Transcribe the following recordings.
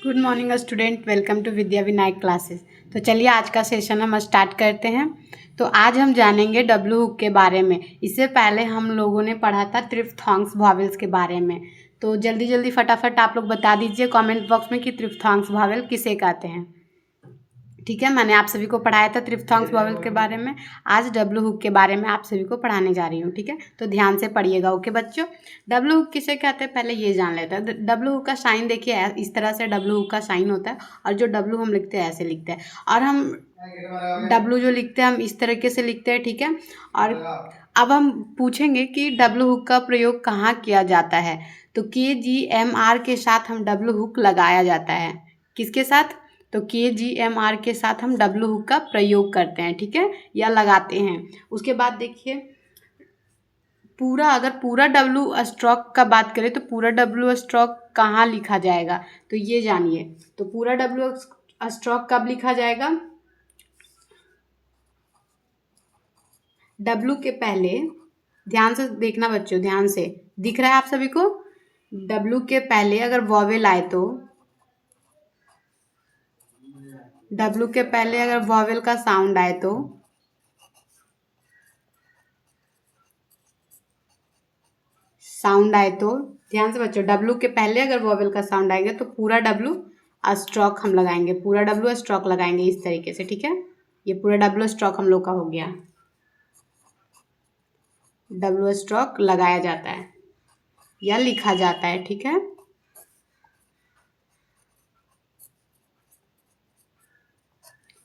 Good morning student, welcome to Vidya Vinayak classes. तो चलिए आज का सेशन हम स्टार्ट करते हैं। तो आज हम जानेंगे डब्ल्यू हुक के बारे में। इससे पहले हम लोगों ने पढ़ा था ट्रिप्थॉन्ग्स वॉवेल्स के बारे में। तो जल्दी जल्दी फटाफट आप लोग बता दीजिए कमेंट बॉक्स में कि ट्रिप्थॉन्ग्स वॉवेल किसे कहते हैं। ठीक है, मैंने आप सभी को पढ़ाया था ट्रिप्थॉन्ग्स वॉवेल के बारे में। आज डब्ल्यू हुक के बारे में आप सभी को पढ़ाने जा रही हूँ। ठीक है, तो ध्यान से पढ़िएगा। ओके बच्चों, डब्ल्यू हुक किसे कहते हैं पहले ये जान लेते हैं। डब्ल्यू हुक का साइन देखिए, इस तरह से डब्ल्यू हुक का साइन होता है और जो डब्ल्यू हम लिखते हैं ऐसे लिखते हैं, और हम डब्ल्यू जो लिखते हैं हम इस तरीके से लिखते हैं। ठीक है, और अब हम पूछेंगे कि डब्ल्यू हुक का प्रयोग कहाँ किया जाता है। तो KGMR के साथ हम डब्ल्यू हुक लगाया जाता है। किसके साथ? तो KGMR के साथ हम डब्ल्यू हुक का प्रयोग करते हैं। ठीक है, या लगाते हैं। उसके बाद देखिए अगर पूरा डब्ल्यू स्ट्रोक का बात करें तो पूरा डब्ल्यू स्ट्रोक कहाँ लिखा जाएगा, तो ये जानिए। तो पूरा डब्ल्यू स्ट्रोक कब लिखा जाएगा? डब्ल्यू के पहले, ध्यान से देखना बच्चों, ध्यान से, दिख रहा है आप सभी को? डब्ल्यू के पहले अगर वॉवेल आए तो डब्ल्यू के पहले अगर वॉवेल का साउंड आए तो ध्यान से बच्चों, डब्ल्यू के पहले अगर वॉवेल का साउंड आएगा तो पूरा डब्ल्यू स्ट्रोक हम लगाएंगे, पूरा डब्ल्यू स्ट्रोक लगाएंगे इस तरीके से। ठीक है, ये पूरा डब्ल्यू स्ट्रोक हम लोग का हो गया। डब्ल्यू स्ट्रोक लगाया जाता है या लिखा जाता है। ठीक है,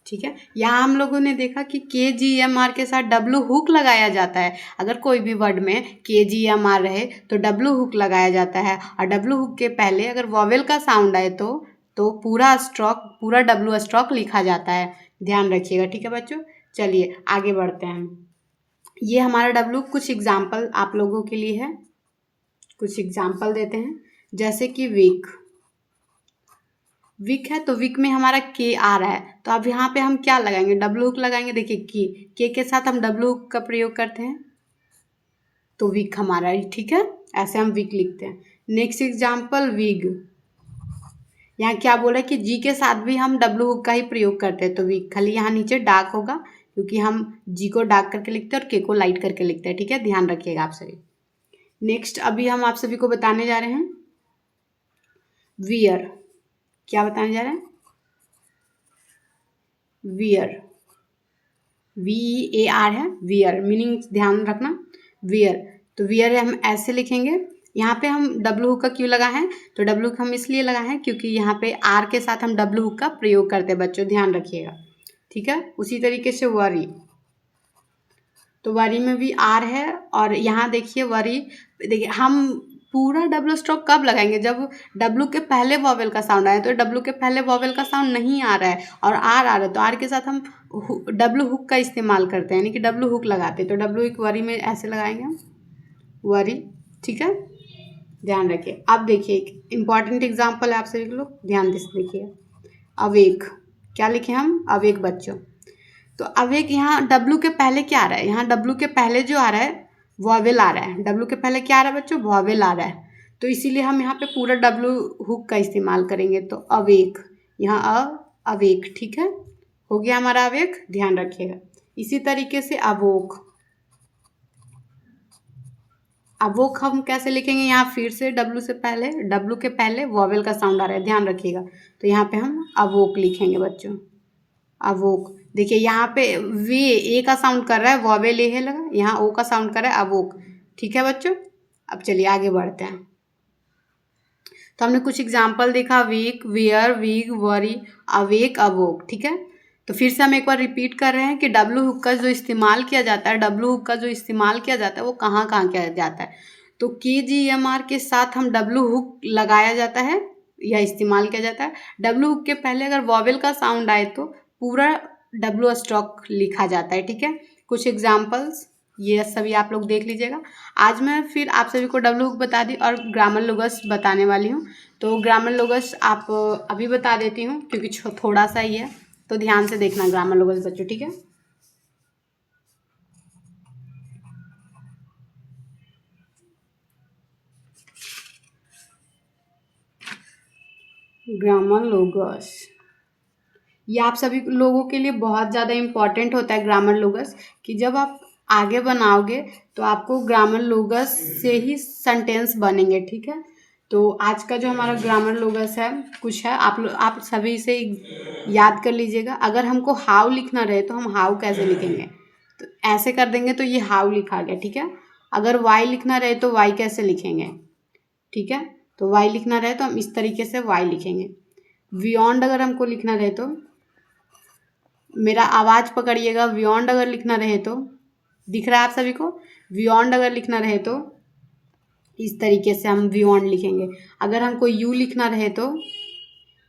ठीक है, यहाँ हम लोगों ने देखा कि KGMR के साथ डब्ल्यू हुक लगाया जाता है। अगर कोई भी वर्ड में KGMR रहे तो डब्ल्यू हुक लगाया जाता है, और डब्ल्यू हुक के पहले अगर वॉवेल का साउंड आए तो पूरा डब्ल्यू स्ट्रोक लिखा जाता है। ध्यान रखिएगा। ठीक है बच्चों, चलिए आगे बढ़ते हैं। ये हमारा डब्ल्यू, कुछ एग्जाम्पल आप लोगों के लिए है, कुछ एग्जाम्पल देते हैं। जैसे कि विक है, तो विक में हमारा के आ रहा है, तो अब यहाँ पे हम क्या लगाएंगे? डब्ल्यू हुक लगाएंगे। देखिए के साथ हम डब्ल्यू हुक का प्रयोग करते हैं तो विक हमारा। ठीक है, ऐसे हम विक लिखते हैं। Next example wig. यहाँ क्या बोला कि जी के साथ भी हम डब्ल्यू हुक का ही प्रयोग करते हैं तो विक, खाली यहाँ नीचे डार्क होगा क्योंकि हम जी को डार्क करके लिखते हैं और के को लाइट करके लिखते हैं। ठीक है, ध्यान रखिएगा आप सभी। नेक्स्ट अभी हम आप सभी को बताने जा रहे हैं वियर। क्या बताने जा रहे हैं? वियर, VEAR है, वियर। मीनिंग ध्यान रखना, वियर। तो वियर हम ऐसे लिखेंगे। यहाँ पे हम डब्ल्यू हुक का क्यों लगा है? तो डब्ल्यू हुक हम इसलिए लगा है क्योंकि यहाँ पे आर के साथ हम डब्ल्यू हुक का प्रयोग करते हैं बच्चों, ध्यान रखिएगा। ठीक है, उसी तरीके से वरी, तो वरी में भी आर है, और यहाँ देखिए वरी, देखिए हम पूरा डब्ल्यू स्ट्रोक कब लगाएंगे? जब डब्ल्यू के पहले वॉवेल का साउंड आए। तो डब्ल्यू के पहले वॉवेल का साउंड नहीं आ रहा है और आर आ रहा है, तो आर के साथ हम डब्ल्यू हुक का इस्तेमाल करते हैं, यानी कि डब्ल्यू हुक लगाते हैं। तो डब्ल्यू एक वरी में ऐसे लगाएंगे हम, वरी। ठीक है, ध्यान रखिए। अब देखिए एक इम्पॉर्टेंट एग्जाम्पल है, आप सभी लोग ध्यान से देखिए। अवेक, क्या लिखे हम? अवेक बच्चों। तो अवेक, यहाँ डब्ल्यू के पहले क्या आ रहा है? यहाँ डब्ल्यू के पहले जो आ रहा है वॉवेल आ रहा है। डब्ल्यू के पहले क्या आ रहा है बच्चों? वॉवेल आ रहा है, तो इसीलिए हम यहाँ पे पूरा डब्ल्यू हुक का इस्तेमाल करेंगे। तो अवेक, यहाँ अवेक। ठीक है, हो गया हमारा अवेक, ध्यान रखिएगा। इसी तरीके से अवोक, अवोक हम कैसे लिखेंगे? यहाँ फिर से डब्ल्यू के पहले वॉवेल का साउंड आ रहा है, ध्यान रखिएगा। तो यहाँ पे हम अवोक लिखेंगे बच्चों, अवोक। देखिए यहाँ पे वे ए का साउंड कर रहा है, वॉवेल ए है लगा, यहाँ ओ का साउंड कर रहा है, अवोक। ठीक है बच्चों, अब चलिए आगे बढ़ते हैं। तो हमने कुछ एग्जाम्पल देखा, वीक, वियर, वीग, वरी, अवेक, अवोक। ठीक है, तो फिर से हम एक बार रिपीट कर रहे हैं कि डब्ल्यू हुक का जो इस्तेमाल किया जाता है, वो कहाँ कहाँ किया जाता है। तो KGMR के साथ हम डब्ल्यू हुक लगाया जाता है या इस्तेमाल किया जाता है। डब्ल्यू हुक के पहले अगर वॉवेल का साउंड आए तो पूरा डब्ल्यू स्ट्रोक लिखा जाता है। ठीक है, कुछ एग्जाम्पल्स ये सभी आप लोग देख लीजिएगा। आज मैं फिर आप सभी को डब्ल्यू हुक बता दी और ग्रामर लोगस बताने वाली हूँ। तो ग्रामर लोगस आप अभी बता देती हूँ क्योंकि थोड़ा सा ही है, तो ध्यान से देखना ग्रामर लोगस बच्चों। ठीक है, ग्रामर लोगस, ये आप सभी लोगों के लिए बहुत ज़्यादा इम्पॉर्टेंट होता है ग्रामर लोगस, कि जब आप आगे बनाओगे तो आपको ग्रामर लोगस से ही सेंटेंस बनेंगे। ठीक है, तो आज का जो हमारा ग्रामर लोगस है कुछ है, आप सभी इसे याद कर लीजिएगा। अगर हमको हाउ लिखना रहे तो हम हाउ कैसे लिखेंगे, तो ऐसे कर देंगे तो ये हाउ लिखा गया। ठीक है, अगर वाई लिखना रहे तो वाई कैसे लिखेंगे। ठीक है, तो वाई लिखना रहे तो हम इस तरीके से वाई लिखेंगे। बियॉन्ड अगर हमको लिखना रहे तो, मेरा आवाज़ पकड़िएगा, बियॉन्ड अगर लिखना रहे तो, दिख रहा है आप सभी को, बियॉन्ड अगर लिखना रहे तो इस तरीके से हम बियॉन्ड लिखेंगे। अगर हमको यू लिखना रहे तो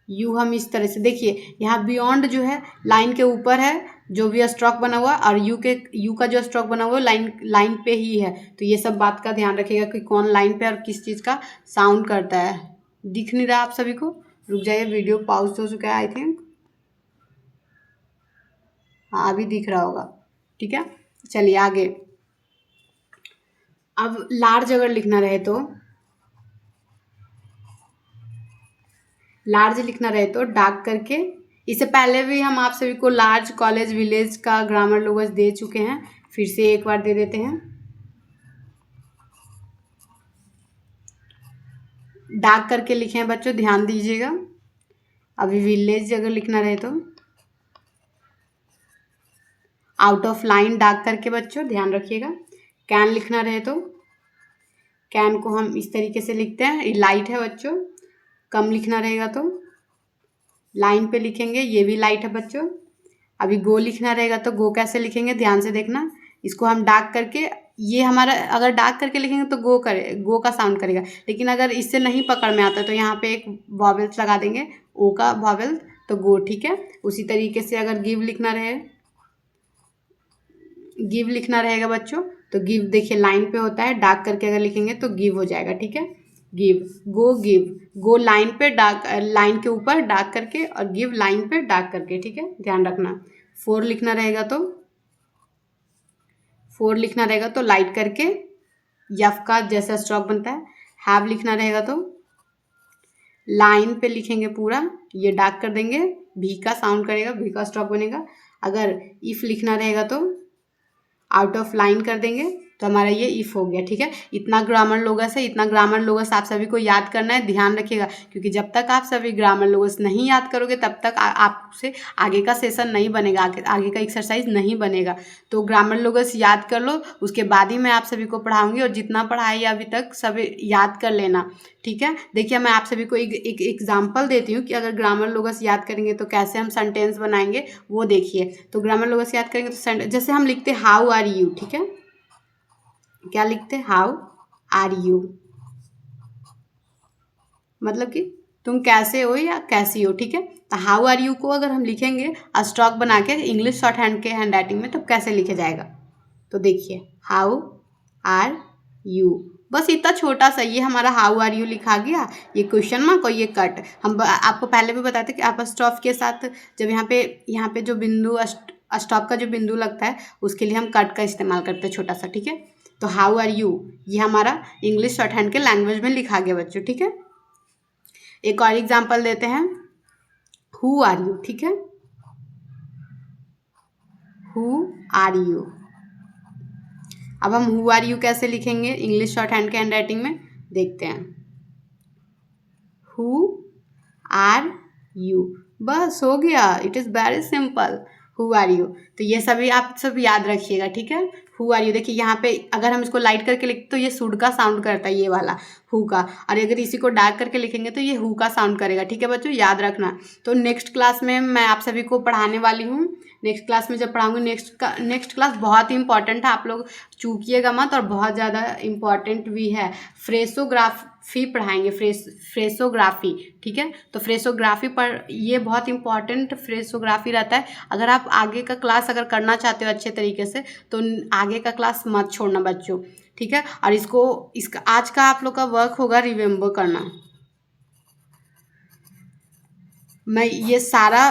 यू हम इस तरह से, देखिए यहाँ बियॉन्ड जो है लाइन के ऊपर है जो भी स्ट्रोक बना हुआ, और यू का जो स्ट्रोक बना हुआ लाइन पे ही है। तो ये सब बात का ध्यान रखिएगा कि कौन लाइन पे और किस चीज़ का साउंड करता है। दिख नहीं रहा आप सभी को, रुक जाइए, वीडियो पॉज हो चुका है आई थिंक। हाँ अभी दिख रहा होगा। ठीक है, चलिए आगे। अब लार्ज अगर लिखना रहे तो, लार्ज लिखना रहे तो डार्क करके, इससे पहले भी हम आप सभी को लार्ज, कॉलेज, विलेज का ग्रामर लोगस दे चुके हैं, फिर से एक बार दे देते हैं। डार्क करके लिखे हैं बच्चों, ध्यान दीजिएगा। अभी विलेज अगर लिखना रहे तो आउट ऑफ लाइन डार्क करके बच्चों ध्यान रखिएगा। कैन लिखना रहे तो कैन को हम इस तरीके से लिखते हैं, ये लाइट है बच्चों। कम लिखना रहेगा तो लाइन पे लिखेंगे, ये भी लाइट है बच्चों। अभी गो लिखना रहेगा तो गो कैसे लिखेंगे, ध्यान से देखना। इसको हम डार्क करके, ये हमारा अगर डार्क करके लिखेंगे तो गो का साउंड करेगा, लेकिन अगर इससे नहीं पकड़ में आता तो यहाँ पे एक वॉवेल्स लगा देंगे, ओ का वॉवेल, तो गो। ठीक है, उसी तरीके से अगर गिव लिखना रहेगा बच्चों, तो गिव देखिए लाइन पे होता है, डार्क करके अगर लिखेंगे तो गिव हो जाएगा। ठीक है, गिव, गो गिव, गो लाइन पे डार्क, लाइन के ऊपर डार्क करके, और गिव लाइन पे डार्क करके। ठीक है, ध्यान रखना। फोर लिखना रहेगा तो लाइट करके, यफ का जैसा स्ट्रोक बनता है। हैव लिखना रहेगा तो लाइन पे लिखेंगे पूरा, ये डार्क कर देंगे, भी का साउंड करेगा, भी का स्ट्रोक बनेगा। अगर इफ लिखना रहेगा तो आउट ऑफ लाइन कर देंगे, तो हमारा ये इफ हो गया। ठीक है, इतना ग्रामर लोगस है, इतना ग्रामर लोगस आप सभी को याद करना है, ध्यान रखिएगा, क्योंकि जब तक आप सभी ग्रामर लोगस नहीं याद करोगे तब तक आपसे आगे का सेशन नहीं बनेगा, आगे का एक्सरसाइज नहीं बनेगा। तो ग्रामर लोगस याद कर लो, उसके बाद ही मैं आप सभी को पढ़ाऊंगी, और जितना पढ़ाई अभी तक सभी याद कर लेना। ठीक है, देखिए मैं आप सभी को एक एग्जाम्पल देती हूँ कि अगर ग्रामर लोगस याद करेंगे तो कैसे हम सेंटेंस बनाएंगे, वो देखिए। तो ग्रामर लोगस याद करेंगे तो जैसे हम लिखते हैं हाउ आर यू। ठीक है, क्या लिखते हैं, हाउ आर यू, मतलब कि तुम कैसे हो या कैसी हो। ठीक है, तो हाउ आर यू को अगर हम लिखेंगे स्ट्रोक बना के इंग्लिश शॉर्ट हैंड के हैंड राइटिंग में, तो कैसे लिखे जाएगा, तो देखिए हाउ आर यू, बस इतना छोटा सा ये हमारा हाउ आर यू लिखा गया, ये क्वेश्चन मार्क और ये कट। हम आपको पहले भी बताते कि आप स्टॉप के साथ जब यहाँ पे जो बिंदु स्टॉप का जो बिंदु लगता है उसके लिए हम कट का इस्तेमाल करते हैं छोटा सा। ठीक है, तो हाउ आर यू ये हमारा इंग्लिश शॉर्ट हैंड के लैंग्वेज में लिखा गया बच्चों। ठीक है, एक और एग्जाम्पल देते हैं, हु आर यू। ठीक है, हु आर यू। अब हम हु आर यू कैसे लिखेंगे इंग्लिश शॉर्ट हैंड के हैंड राइटिंग में, देखते हैं। हु आर यू, बस हो गया, it is very simple, who are you. तो ये सभी आप सब याद रखिएगा। ठीक है, हु आर यू, देखिए यहाँ पे अगर हम इसको लाइट करके लिखते तो ये शुड का साउंड करता है, ये वाला हु का, और अगर इसी को डार्क करके लिखेंगे तो ये हु का साउंड करेगा। ठीक है बच्चों, याद रखना। तो नेक्स्ट क्लास में मैं आप सभी को पढ़ाने वाली हूँ, नेक्स्ट क्लास में जब पढ़ाऊँगी, नेक्स्ट क्लास बहुत ही इंपॉर्टेंट है, आप लोग चूकिएगा मत, और बहुत ज़्यादा इम्पॉर्टेंट भी है। फ्रेसोग्राफी पढ़ाएंगे, फ्रेसोग्राफी। ठीक है, तो फ्रेसोग्राफी पर ये बहुत इंपॉर्टेंट फ्रेसोग्राफी रहता है। अगर आप आगे का क्लास अगर करना चाहते हो अच्छे तरीके से, तो आगे का क्लास मत छोड़ना बच्चों। ठीक है, और इसका आज का आप लोग का वर्क होगा रिमेम्बर करना। मैं ये सारा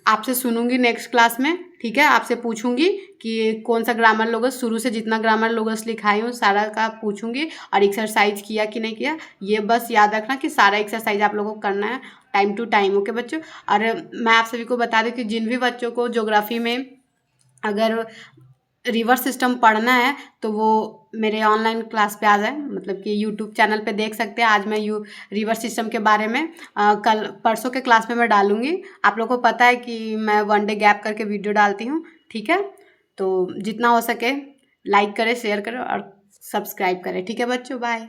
आपसे सुनूंगी नेक्स्ट क्लास में। ठीक है, आपसे पूछूंगी कि कौन सा ग्रामर लोगस, शुरू से जितना ग्रामर लोगस लिखाई हूँ सारा का पूछूंगी, और एक्सरसाइज किया कि नहीं किया ये बस याद रखना कि सारा एक्सरसाइज आप लोगों को करना है टाइम टू टाइम। ओके बच्चों। और मैं आप सभी को बता दूं कि जिन भी बच्चों को ज्योग्राफी में अगर रिवर सिस्टम पढ़ना है तो वो मेरे ऑनलाइन क्लास पे आ जाए, मतलब कि यूट्यूब चैनल पे देख सकते हैं। आज मैं रिवर सिस्टम के बारे में कल परसों के क्लास में मैं डालूंगी। आप लोगों को पता है कि मैं 1 डे गैप करके वीडियो डालती हूँ, ठीक है। तो जितना हो सके लाइक करें, शेयर करें और सब्सक्राइब करें, ठीक है बच्चों। बाय।